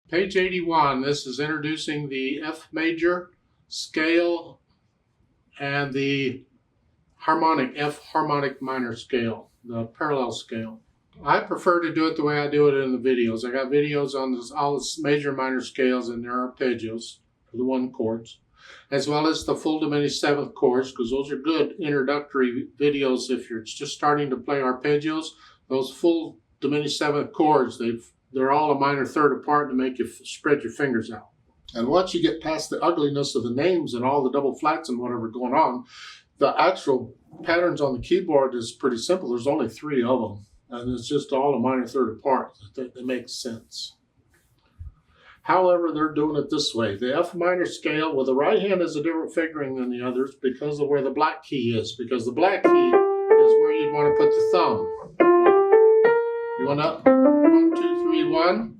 Page 81, this is introducing the F major scale and the F harmonic minor scale, the parallel scale. I prefer to do it the way I do it in the videos. I got videos on all the major and minor scales and their arpeggios for the 1 chords, as well as the full diminished 7th chords, because those are good introductory videos if you're just starting to play arpeggios. Those full diminished 7th chords, they're all a minor third apart to make you spread your fingers out. And once you get past the ugliness of the names and all the double flats and whatever going on, the actual patterns on the keyboard is pretty simple. There's only 3 of them, and it's just all a minor third apart. It makes sense. However, they're doing it this way. The F minor scale, well, the right hand is a different fingering than the others because of where the black key is, because the black key is where you'd want to put the thumb. You want to 1, 2, 3, 1.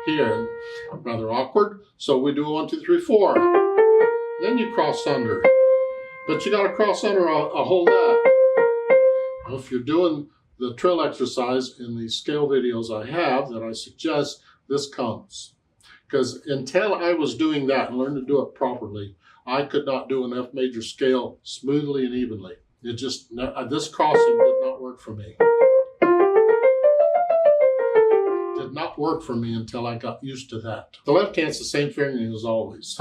Here, rather awkward. So we do 1, 2, 3, 4. Then you cross under. But you got to cross under a whole lot. Well, if you're doing the trill exercise in the scale videos I have that I suggest, this comes. Because until I was doing that and learned to do it properly, I could not do an F major scale smoothly and evenly. It just, this crossing did not work for me. Did not work for me until I got used to that. The left hand's the same fingering as always.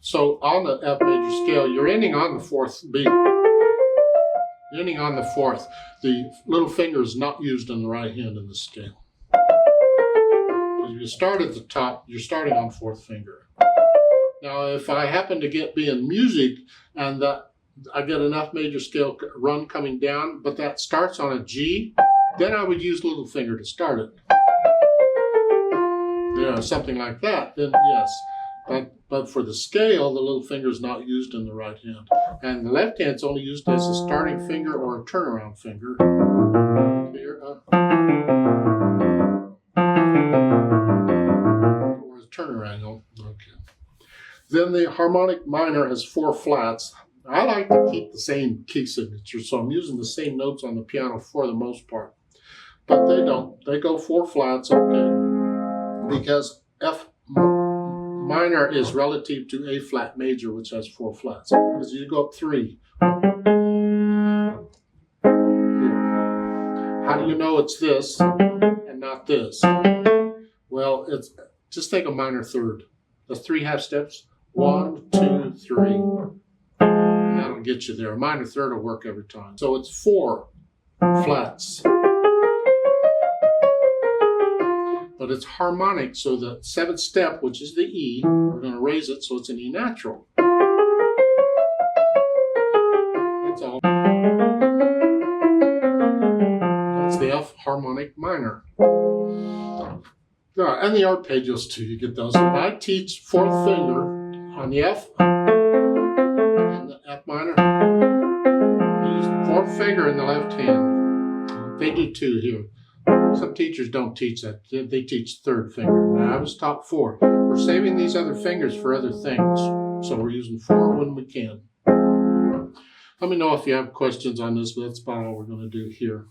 So on the F major scale, you're ending on the 4th beat. You're ending on the 4th. The little finger is not used in the right hand in the scale. If you start at the top, you're starting on 4th finger. Now, if I happen to be in music and I get an F major scale run coming down, but that starts on a G, then I would use little finger to start it. Yeah, something like that, then yes. But for the scale, the little finger is not used in the right hand. And the left hand's only used as a starting finger or a turnaround finger. Here, or a turnaround, okay. Then the harmonic minor has 4 flats. I like to keep the same key signature, so I'm using the same notes on the piano for the most part. But they don't. They go 4 flats, okay, because F minor is relative to A flat major, which has 4 flats. Because you go up 3. Here. How do you know it's this and not this? Well, just take a minor third. The 3 half steps. 1, 2, 3. And that'll get you there. A minor third will work every time. So it's 4 flats. But it's harmonic, so the 7th step, which is the E, we're going to raise it so it's an E natural. That's all. That's the F harmonic minor. And the arpeggios too, you get those. I teach 4th finger on the F and the F minor. I use 4th finger in the left hand. They do 2 here. Some teachers don't teach that. They teach 3rd finger. Now, I was taught 4. We're saving these other fingers for other things. So we're using 4 when we can. Let me know if you have questions on this, but that's about all we're going to do here.